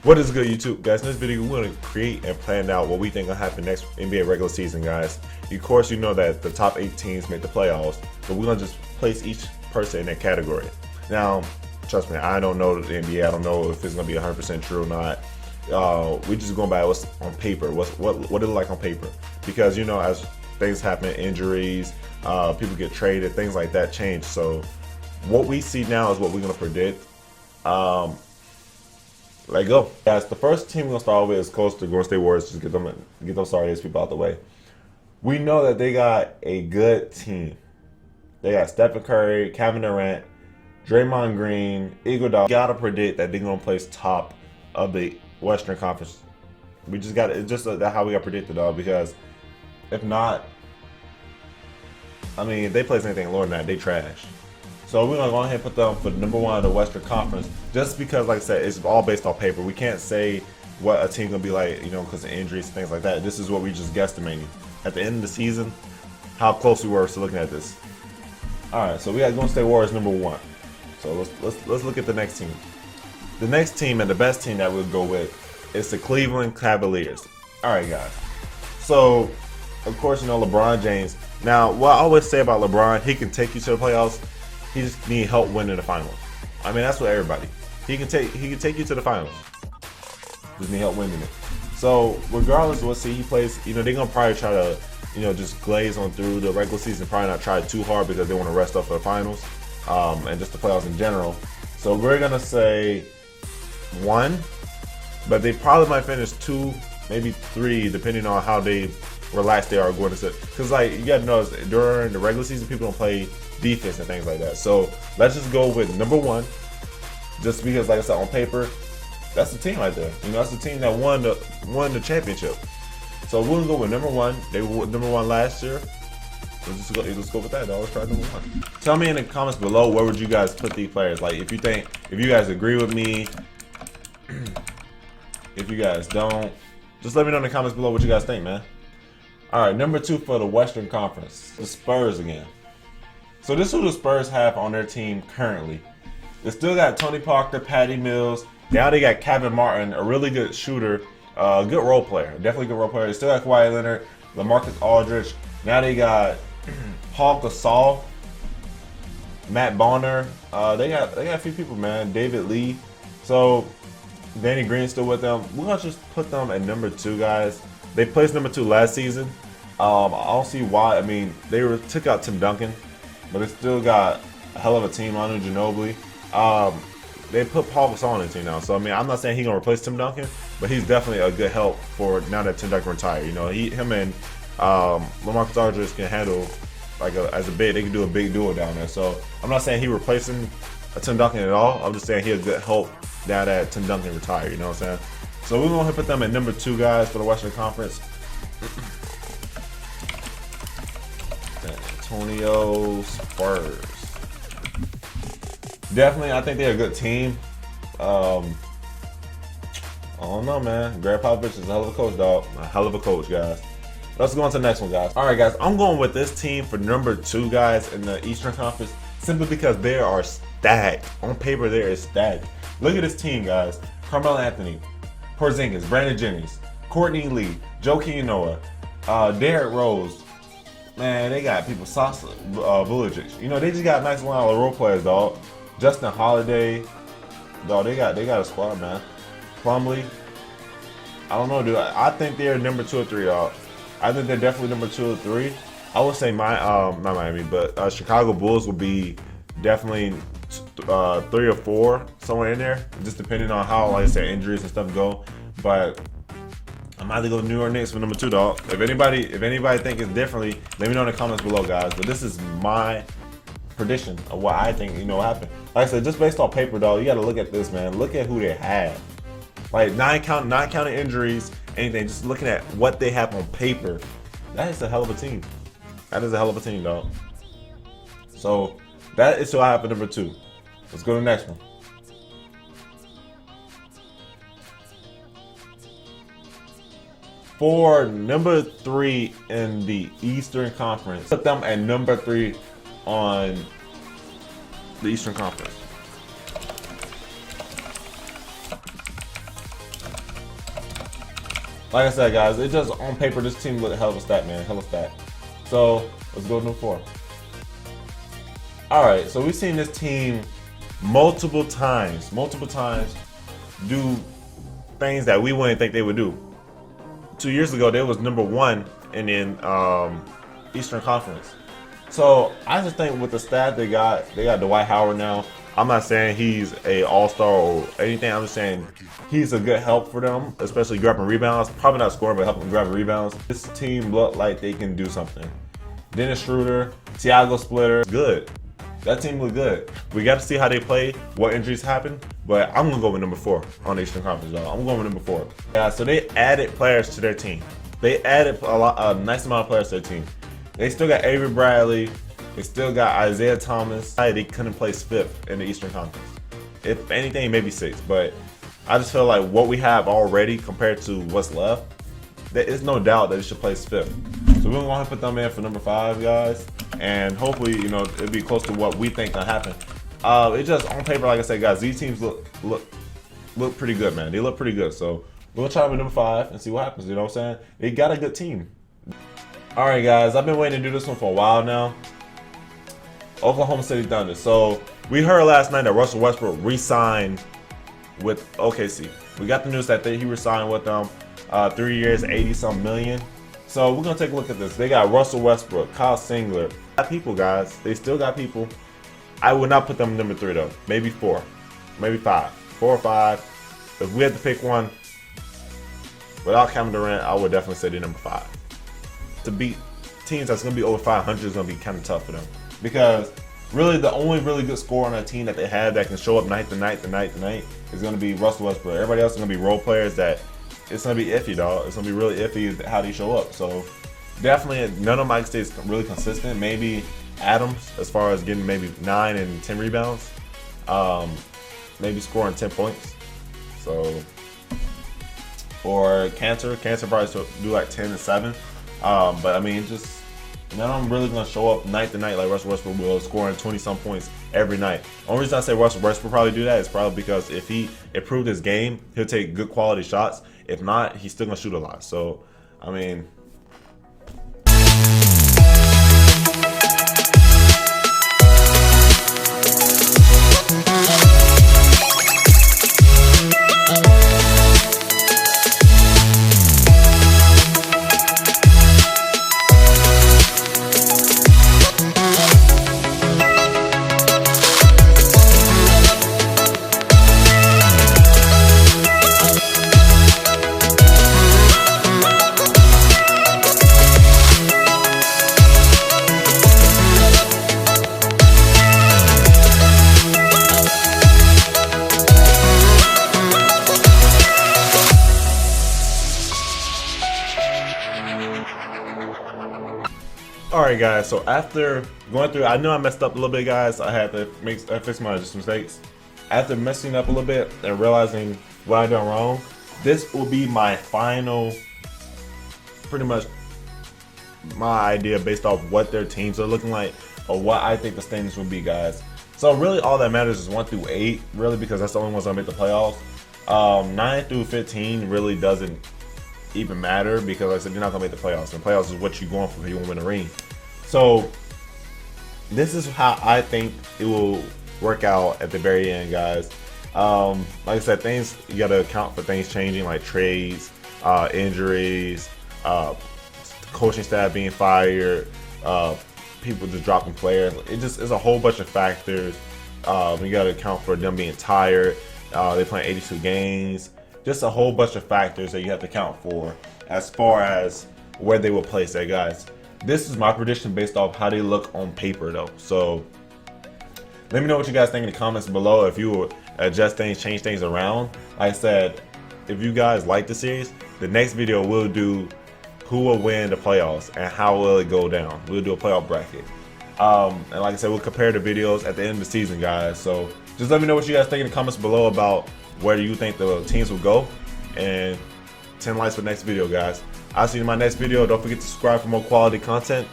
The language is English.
What is good, YouTube? Guys, in this video, we're going to create and plan out what we think will happen next NBA regular season, guys. Of course, you know that the top 8 teams make the playoffs, but we're going to just place each person in that category. Now, trust me, I don't know the NBA. I don't know if it's going to be 100% true or not. We're just going by what's on paper, what it like on paper. Because, you know, as things happen, injuries, people get traded, things like that change. So what we see now is what we're going to predict. Let go. Guys, the first team we're going to start with is close to Golden State Warriors. Just get those sorry-ass people out the way. We know that they got a good team. They got Stephen Curry, Kevin Durant, Draymond Green, Iguodala. Got to predict that they're going to place top of the Western Conference. We just got it's just how we got predicted, though, because if not, I mean, if they place anything lower than that, they trash. So we're gonna go ahead and put them for number 1 of the Western Conference, just because, like I said, it's all based on paper. We can't say what a team gonna be like, you know, because of injuries and things like that. This is what we just guesstimating at the end of the season, how close we were to looking at this. All right, so we got Golden State Warriors number 1. So let's look at the next team. The next team and the best team that we'll go with is the Cleveland Cavaliers. All right, guys. So of course, you know LeBron James. Now, what I always say about LeBron, he can take you to the playoffs. He just need help winning the finals. I mean, that's what everybody. He can take you to the finals. Just need help winning it. So regardless of what seed he plays, you know, they're gonna probably try to, you know, just glaze on through the regular season. Probably not try too hard because they want to rest up for the finals, and just the playoffs in general. So we're gonna say 1, but they probably might finish 2, maybe 3, depending on how relaxed they are going to sit. Because, like, you gotta know, during the regular season, people don't play defense and things like that. So let's just go with number 1, just because, like I said, on paper, that's the team right there. You know, that's the team that won the championship. So we're gonna go with number 1. They were number 1 last year. Let's go with that. Always try number 1. Tell me in the comments below, where would you guys put these players? Like, if you guys agree with me, if you guys don't, just let me know in the comments below what you guys think, man. All right, number 2 for the Western Conference, the Spurs again. So this is who the Spurs have on their team currently. They still got Tony Parker, Patty Mills. Now they got Kevin Martin, a really good shooter, good role player, definitely good role player. They still got Kawhi Leonard, LaMarcus Aldridge. Now they got Paul Gasol, Matt Bonner. They got a few people, man. David Lee. So Danny Green's still with them. We're gonna just put them at number 2, guys. They placed number 2 last season. I don't see why. I mean, they took out Tim Duncan, but they still got a hell of a team on Ginobili. They put Paul Gasol on the team now. So, I mean, I'm not saying he's going to replace Tim Duncan, but he's definitely a good help for now that Tim Duncan retired. You know, him and LaMarcus Aldridge can handle, like, as a big, they can do a big duo down there. So, I'm not saying he's replacing Tim Duncan at all. I'm just saying he's a good help now that Tim Duncan retired. You know what I'm saying? So, we're going to put them at number 2, guys, for the Western Conference. Antonio Spurs. Definitely, I think they're a good team. I don't know, man. Greg Popovich is a hell of a coach, dog. A hell of a coach, guys. Let's go on to the next one, guys. All right, guys. I'm going with this team for number 2, guys, in the Eastern Conference, simply because they are stacked. On paper, they are stacked. Look at this team, guys. Carmelo Anthony, Porzingis, Brandon Jennings, Courtney Lee, Joakim Noah, Derrick Rose. Man, they got people, Sasa Vujacic. You know, they just got a nice line of role players, dog. Justin Holiday, dog. They got a squad, man. Plumlee. I don't know, dude. I think they're number 2 or 3, dog. I think they're definitely number 2 or 3. I would say not Miami, but Chicago Bulls would be definitely 3 or 4, somewhere in there, just depending on how, like I said, injuries and stuff go. But I'm either going to New York Knicks for number 2, dog. If anybody think it's differently, let me know in the comments below, guys. But this is my prediction of what I think, you know, happened. Like I said, just based on paper, dog, you got to look at this, man. Look at who they have. Like, not counting injuries, anything. Just looking at what they have on paper. That is a hell of a team. That is a hell of a team, dog. So that is who I have for number 2. Let's go to the next one. For number 3 in the Eastern Conference, put them at number 3 on the Eastern Conference. like I said, guys, it just on paper this team looked hell of a stat, man, hell of a stat. So let's go to number 4. All right, so we've seen this team multiple times do things that we wouldn't think they would do. 2 years ago, they was number 1 in Eastern Conference. So I just think with the stat they got Dwight Howard now. I'm not saying he's a all-star or anything. I'm just saying he's a good help for them, especially grabbing rebounds. Probably not scoring, but helping grab rebounds. This team look like they can do something. Dennis Schroeder, Thiago Splitter, good. That team look good. We got to see how they play, what injuries happen, but I'm gonna go with number 4 on the Eastern Conference, y'all. I'm going with number 4. Yeah, so they added players to their team. They added a nice amount of players to their team. They still got Avery Bradley. They still got Isaiah Thomas. They couldn't place 5th in the Eastern Conference. If anything, maybe 6th. But I just feel like what we have already compared to what's left, there is no doubt that it should place 5th. So we're going to put them in for number 5, guys. And hopefully, you know, it'll be close to what we think can happen. It just, on paper, like I said, guys, these teams look pretty good, man. They look pretty good. So we'll try with number 5 and see what happens. You know what I'm saying? They got a good team. All right, guys, I've been waiting to do this one for a while now. Oklahoma City Thunder. So we heard last night that Russell Westbrook re-signed with OKC. We got the news that he re-signed with them, 3 years, 80-some million. So we're gonna take a look at this. They got Russell Westbrook, Kyle Singler. Got people, guys. They still got people. I would not put them in number 3 though. Maybe 4, maybe 5, 4 or 5. If we had to pick one without Kevin Durant, I would definitely say they're number 5. To beat teams that's going to be over 500 is going to be kind of tough for them. Because really the only really good scorer on that team that they have that can show up night to night is going to be Russell Westbrook. Everybody else is going to be role players that it's going to be iffy, dog. It's going to be really iffy how they show up. So definitely none of them I can say is really consistent. Maybe Adams as far as getting maybe 9 and 10 rebounds. Maybe scoring 10 points. So, or Cantor probably do like 10 and 7. But I mean, just none of them really gonna show up night to night like Russell Westbrook will, scoring 20-some points every night. Only reason I say Russell Westbrook probably do that is probably because if he improved his game, he'll take good quality shots. If not, he's still gonna shoot a lot. So, I mean. Alright guys, so after going through, I know I messed up a little bit guys, I had to fix my mistakes. After messing up a little bit and realizing what I done wrong, this will be my final, pretty much my idea based off what their teams are looking like or what I think the standings will be guys. So really all that matters is 1 through 8, really, because that's the only ones that make the playoffs. 9 through 15 really doesn't even matter because like I said, you're not gonna make the playoffs. And the playoffs is what you're going for if you want to win a ring. So this is how I think it will work out at the very end, guys. Like I said, things you gotta account for things changing like trades, injuries, coaching staff being fired, people just dropping players. It's a whole bunch of factors. You gotta account for them being tired. They playing 82 games. Just a whole bunch of factors that you have to account for as far as where they will place that, guys. This is my prediction based off how they look on paper, though. So let me know what you guys think in the comments below. If you will adjust things, change things around. Like I said, if you guys like the series, the next video we'll do who will win the playoffs and how will it go down. We'll do a playoff bracket. And like I said, we'll compare the videos at the end of the season, guys. So just let me know what you guys think in the comments below about where you think the teams will go, and 10 likes for the next video, guys. I'll see you in my next video. Don't forget to subscribe for more quality content.